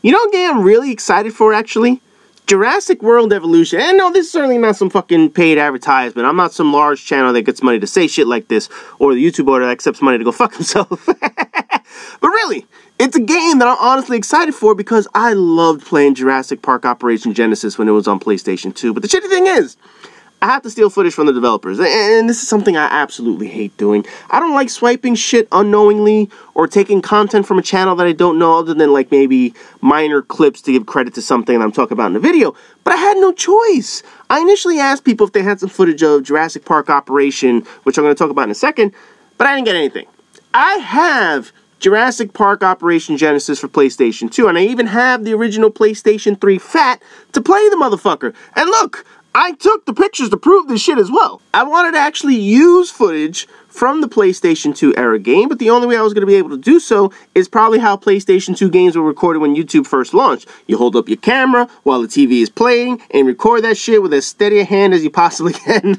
You know what game I'm really excited for, actually? Jurassic World Evolution. And no, this is certainly not some fucking paid advertisement. I'm not some large channel that gets money to say shit like this, or the YouTuber that accepts money to go fuck himself. But really, it's a game that I'm honestly excited for because I loved playing Jurassic Park Operation Genesis when it was on PlayStation 2. But the shitty thing is, I have to steal footage from the developers, and this is something I absolutely hate doing. I don't like swiping shit unknowingly or taking content from a channel that I don't know, other than like maybe minor clips to give credit to something that I'm talking about in the video. But I had no choice. I initially asked people if they had some footage of Jurassic Park Operation, which I'm going to talk about in a second, but I didn't get anything. I have Jurassic Park Operation Genesis for PlayStation 2, and I even have the original PlayStation 3 FAT to play the motherfucker. And look, I took the pictures to prove this shit as well. I wanted to actually use footage from the PlayStation 2 era game, but the only way I was going to be able to do so is probably how PlayStation 2 games were recorded when YouTube first launched. You hold up your camera while the TV is playing and record that shit with as steady a hand as you possibly can.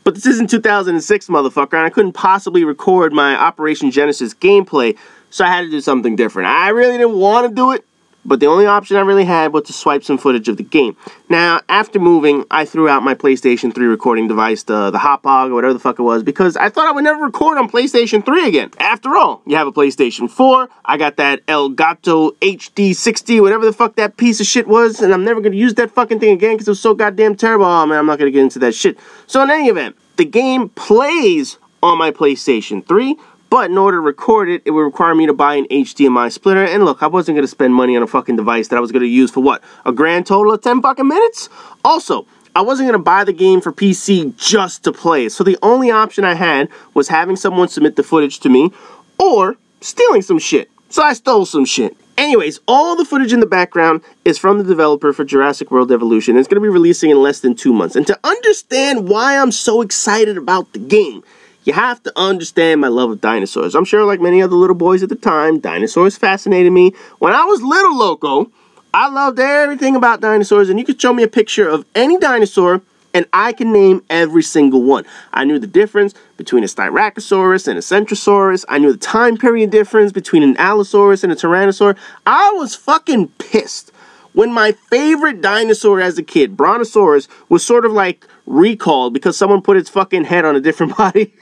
But this isn't 2006, motherfucker, and I couldn't possibly record my Operation Genesis gameplay, so I had to do something different. I really didn't want to do it, but the only option I really had was to swipe some footage of the game. Now, after moving, I threw out my PlayStation 3 recording device, the Hotbog or whatever the fuck it was, because I thought I would never record on PlayStation 3 again. After all, you have a PlayStation 4, I got that Elgato HD60, whatever the fuck that piece of shit was, and I'm never going to use that fucking thing again because it was so goddamn terrible. Oh man, I'm not going to get into that shit. So in any event, the game plays on my PlayStation 3, but in order to record it, it would require me to buy an HDMI splitter. And look, I wasn't going to spend money on a fucking device that I was going to use for what? A grand total of 10 fucking minutes? Also, I wasn't going to buy the game for PC just to play it. So the only option I had was having someone submit the footage to me or stealing some shit. So I stole some shit. Anyways, all the footage in the background is from the developer for Jurassic World Evolution. It's going to be releasing in less than 2 months. And to understand why I'm so excited about the game, you have to understand my love of dinosaurs. I'm sure like many other little boys at the time, dinosaurs fascinated me. When I was little loco, I loved everything about dinosaurs, and you could show me a picture of any dinosaur and I can name every single one. I knew the difference between a Styracosaurus and a Centrosaurus. I knew the time period difference between an Allosaurus and a Tyrannosaur. I was fucking pissed when my favorite dinosaur as a kid, Brontosaurus, was sort of like recalled because someone put its fucking head on a different body.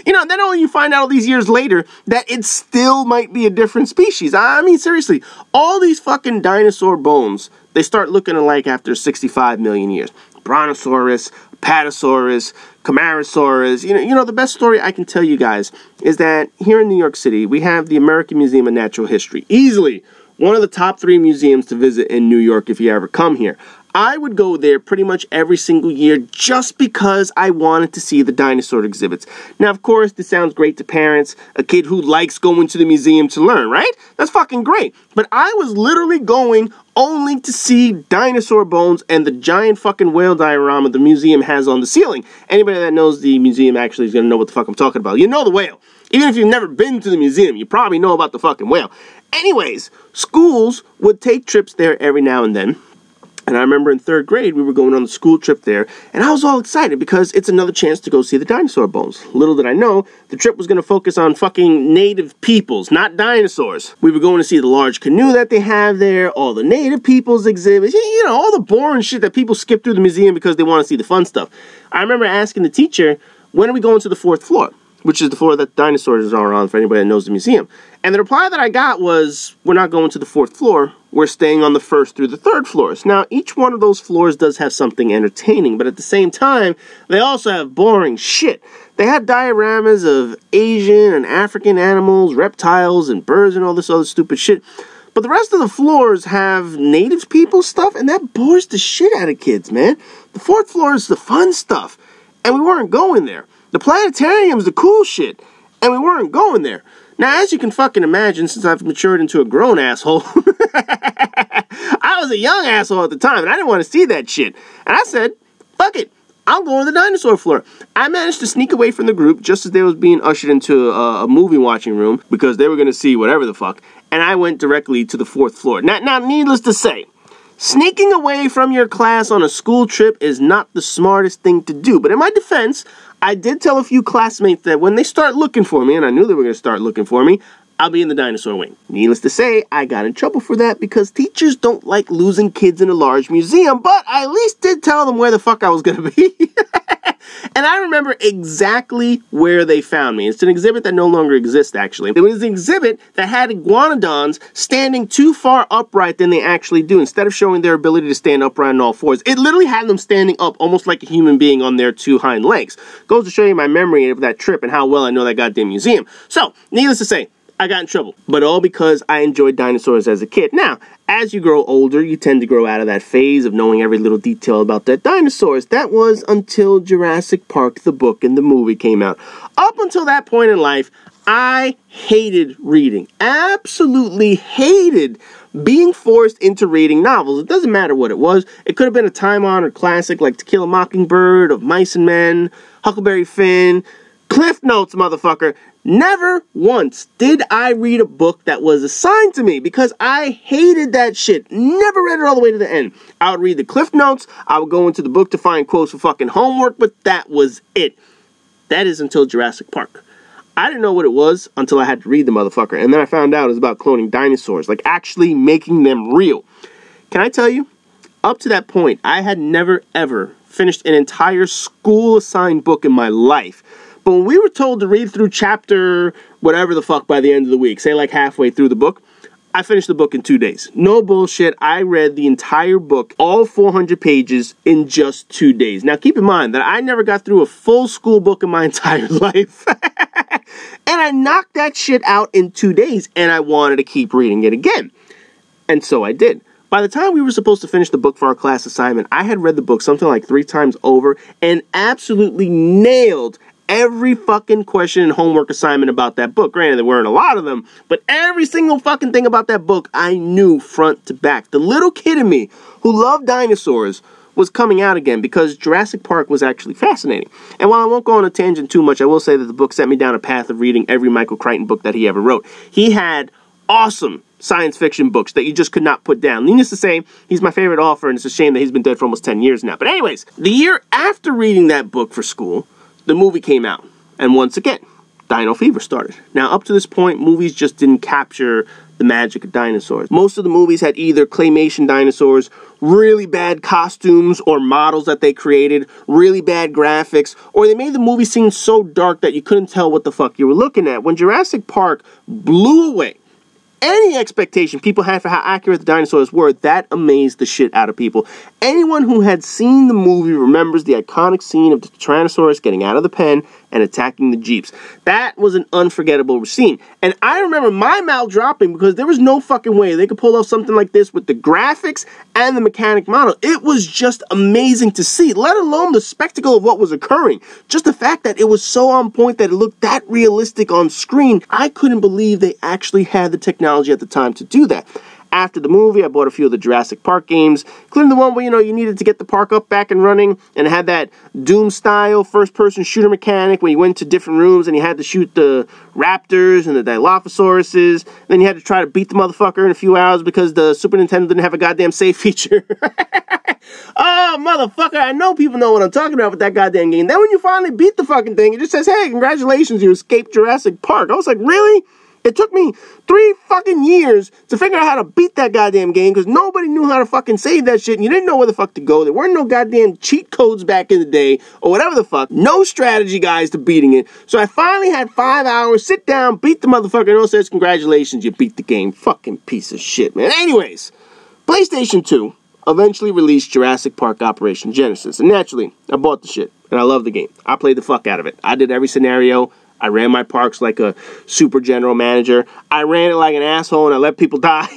You know, then only you find out all these years later that it still might be a different species. I mean, seriously, all these fucking dinosaur bones, they start looking alike after 65 million years. Brontosaurus, Apatosaurus, Camarasaurus. You know, the best story I can tell you guys is that here in New York City, we have the American Museum of Natural History. Easily one of the top 3 museums to visit in New York if you ever come here. I would go there pretty much every single year just because I wanted to see the dinosaur exhibits. Now, of course, this sounds great to parents, a kid who likes going to the museum to learn, right? That's fucking great. But I was literally going only to see dinosaur bones and the giant fucking whale diorama the museum has on the ceiling. Anybody that knows the museum actually is going to know what the fuck I'm talking about. You know the whale. Even if you've never been to the museum, you probably know about the fucking whale. Anyways, schools would take trips there every now and then. And I remember in 3rd grade, we were going on the school trip there, and I was all excited because it's another chance to go see the dinosaur bones. Little did I know, the trip was going to focus on fucking native peoples, not dinosaurs. We were going to see the large canoe that they have there, all the native peoples exhibits, you know, all the boring shit that people skip through the museum because they want to see the fun stuff. I remember asking the teacher, when are we going to the 4th floor? Which is the floor that dinosaurs are on for anybody that knows the museum. And the reply that I got was, we're not going to the 4th floor, we're staying on the 1st through the 3rd floors. Now, each one of those floors does have something entertaining, but at the same time, they also have boring shit. They had dioramas of Asian and African animals, reptiles, and birds, and all this other stupid shit. But the rest of the floors have native people stuff, and that bores the shit out of kids, man. The 4th floor is the fun stuff, and we weren't going there. The planetarium's the cool shit, and we weren't going there. Now, as you can fucking imagine, since I've matured into a grown asshole, I was a young asshole at the time, and I didn't want to see that shit. And I said, fuck it, I'll go on the dinosaur floor. I managed to sneak away from the group just as they was being ushered into a movie watching room, because they were going to see whatever the fuck, and I went directly to the 4th floor. Now, needless to say, sneaking away from your class on a school trip is not the smartest thing to do. But in my defense, I did tell a few classmates that when they start looking for me, and I knew they were going to start looking for me, I'll be in the dinosaur wing. Needless to say, I got in trouble for that because teachers don't like losing kids in a large museum, but I at least did tell them where the fuck I was going to be. And I remember exactly where they found me. It's an exhibit that no longer exists, actually. It was an exhibit that had iguanodons standing too far upright than they actually do. Instead of showing their ability to stand upright on all fours, it literally had them standing up almost like a human being on their two hind legs. Goes to show you my memory of that trip and how well I know that goddamn museum. So, needless to say, I got in trouble, but all because I enjoyed dinosaurs as a kid. Now, as you grow older, you tend to grow out of that phase of knowing every little detail about that dinosaurs. That was until Jurassic Park, the book and the movie came out. Up until that point in life, I hated reading. Absolutely hated being forced into reading novels. It doesn't matter what it was. It could have been a time-honored classic like To Kill a Mockingbird, of Mice and Men, Huckleberry Finn, Cliff Notes, motherfucker. Never once did I read a book that was assigned to me because I hated that shit. Never read it all the way to the end. I would read the Cliff Notes. I would go into the book to find quotes for fucking homework, but that was it. That is until Jurassic Park. I didn't know what it was until I had to read the motherfucker, and then I found out it was about cloning dinosaurs, like actually making them real. Can I tell you, up to that point, I had never ever finished an entire school-assigned book in my life. But when we were told to read through chapter whatever the fuck by the end of the week, say like halfway through the book, I finished the book in 2 days. No bullshit, I read the entire book, all 400 pages, in just 2 days. Now keep in mind that I never got through a full school book in my entire life. And I knocked that shit out in 2 days, and I wanted to keep reading it again. And so I did. By the time we were supposed to finish the book for our class assignment, I had read the book something like 3 times over and absolutely nailed every fucking question and homework assignment about that book. Granted, there weren't a lot of them, but every single fucking thing about that book I knew front to back. The little kid in me who loved dinosaurs was coming out again because Jurassic Park was actually fascinating. And while I won't go on a tangent too much, I will say that the book set me down a path of reading every Michael Crichton book that he ever wrote. He had awesome science fiction books that you just could not put down. Needless to say, he's my favorite author, and it's a shame that he's been dead for almost 10 years now. But anyways, the year after reading that book for school, the movie came out, and once again, Dino Fever started. Now, up to this point, movies just didn't capture the magic of dinosaurs. Most of the movies had either claymation dinosaurs, really bad costumes or models that they created, really bad graphics, or they made the movie seem so dark that you couldn't tell what the fuck you were looking at. When Jurassic Park blew away any expectation people had for how accurate the dinosaurs were, that amazed the shit out of people. Anyone who had seen the movie remembers the iconic scene of the Tyrannosaurus getting out of the pen and attacking the Jeeps. That was an unforgettable scene. And I remember my mouth dropping because there was no fucking way they could pull off something like this with the graphics and the mechanic model. It was just amazing to see, let alone the spectacle of what was occurring. Just the fact that it was so on point that it looked that realistic on screen. I couldn't believe they actually had the technology at the time to do that. After the movie, I bought a few of the Jurassic Park games, including the one where, you needed to get the park up, back, and running, and it had that Doom-style first-person shooter mechanic where you went to different rooms and you had to shoot the raptors and the Dilophosauruses. Then you had to try to beat the motherfucker in a few hours because the Super Nintendo didn't have a goddamn save feature. Oh, motherfucker, I know people know what I'm talking about with that goddamn game. Then when you finally beat the fucking thing, it just says, hey, congratulations, you escaped Jurassic Park. I was like, really? It took me 3 fucking years to figure out how to beat that goddamn game because nobody knew how to fucking save that shit and you didn't know where the fuck to go. There weren't no goddamn cheat codes back in the day or whatever the fuck. No strategy guides to beating it. So I finally had 5 hours, sit down, beat the motherfucker, and it says, congratulations, you beat the game. Fucking piece of shit, man. Anyways, PlayStation 2 eventually released Jurassic Park Operation Genesis. And naturally, I bought the shit and I love the game. I played the fuck out of it. I did every scenario. I ran my parks like a super general manager. I ran it like an asshole and I let people die.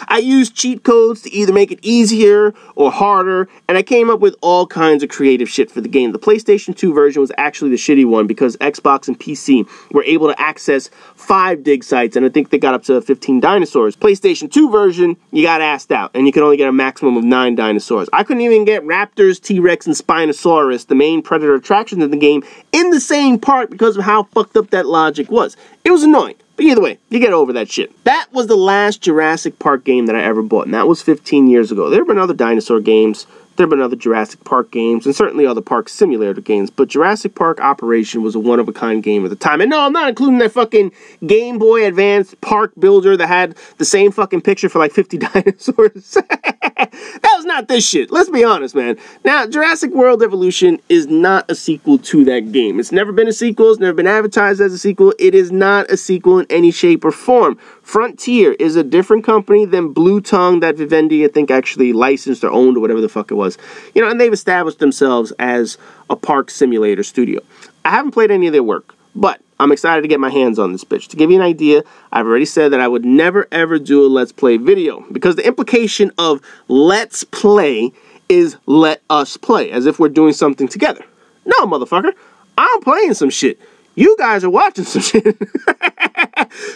I used cheat codes to either make it easier or harder, and I came up with all kinds of creative shit for the game. The PlayStation 2 version was actually the shitty one because Xbox and PC were able to access 5 dig sites, and I think they got up to 15 dinosaurs. PlayStation 2 version, you got assed out, and you could only get a maximum of 9 dinosaurs. I couldn't even get Raptors, T-Rex, and Spinosaurus, the main predator attractions in the game, in the same park because of how fucked up that logic was. It was annoying. But either way, you get over that shit. That was the last Jurassic Park game that I ever bought, and that was 15 years ago. There have been other dinosaur games, There have been other Jurassic Park games, and certainly other park simulator games, but Jurassic Park Operation was a one-of-a-kind game at the time. And no, I'm not including that fucking Game Boy Advance park builder that had the same fucking picture for like 50 dinosaurs. That was not this shit. Let's be honest, man. Now, Jurassic World Evolution is not a sequel to that game. It's never been a sequel. It's never been advertised as a sequel. It is not a sequel in any shape or form. Frontier is a different company than Blue Tongue that Vivendi, I think, actually licensed or owned or whatever the fuck it was. You know, and they've established themselves as a park simulator studio. I haven't played any of their work, but I'm excited to get my hands on this bitch. To give you an idea, I've already said that I would never ever do a Let's Play video, because the implication of Let's Play is let us play, as if we're doing something together. No, motherfucker. I'm playing some shit. You guys are watching some shit.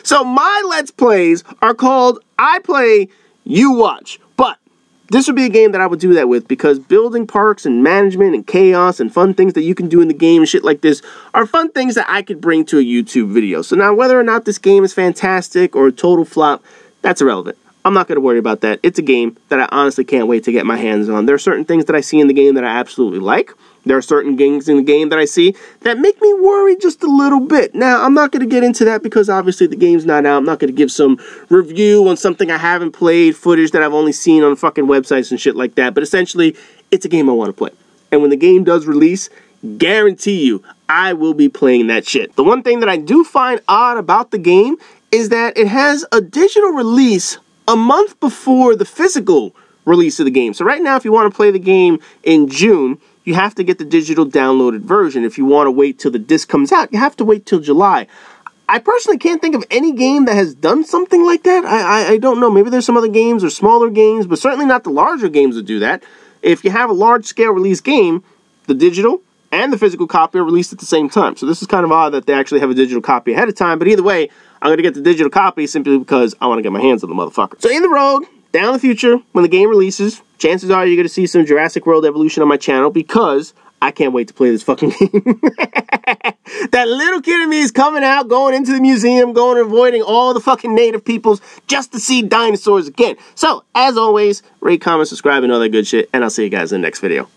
So my Let's Plays are called I Play, You Watch. But this would be a game that I would do that with, because building parks and management and chaos and fun things that you can do in the game and shit like this are fun things that I could bring to a YouTube video. So now whether or not this game is fantastic or a total flop, that's irrelevant. I'm not going to worry about that. It's a game that I honestly can't wait to get my hands on. There are certain things that I see in the game that I absolutely like. There are certain things in the game that I see that make me worry just a little bit. Now, I'm not going to get into that because obviously the game's not out. I'm not going to give some review on something I haven't played, footage that I've only seen on fucking websites and shit like that. But essentially, it's a game I want to play. And when the game does release, guarantee you, I will be playing that shit. The one thing that I do find odd about the game is that it has a digital release a month before the physical release of the game. So right now, if you want to play the game in June, you have to get the digital downloaded version. If you want to wait till the disc comes out, you have to wait till July. I personally can't think of any game that has done something like that. I don't know. Maybe there's some other games or smaller games, but certainly not the larger games that do that. If you have a large-scale release game, the digital and the physical copy are released at the same time. So this is kind of odd that they actually have a digital copy ahead of time. But either way, I'm going to get the digital copy simply because I want to get my hands on the motherfucker. So in the road, down the future, when the game releases, chances are you're going to see some Jurassic World Evolution on my channel, because I can't wait to play this fucking game. That little kid in me is coming out, going into the museum, going and avoiding all the fucking native peoples just to see dinosaurs again. So, as always, rate, comment, subscribe, and all that good shit, and I'll see you guys in the next video.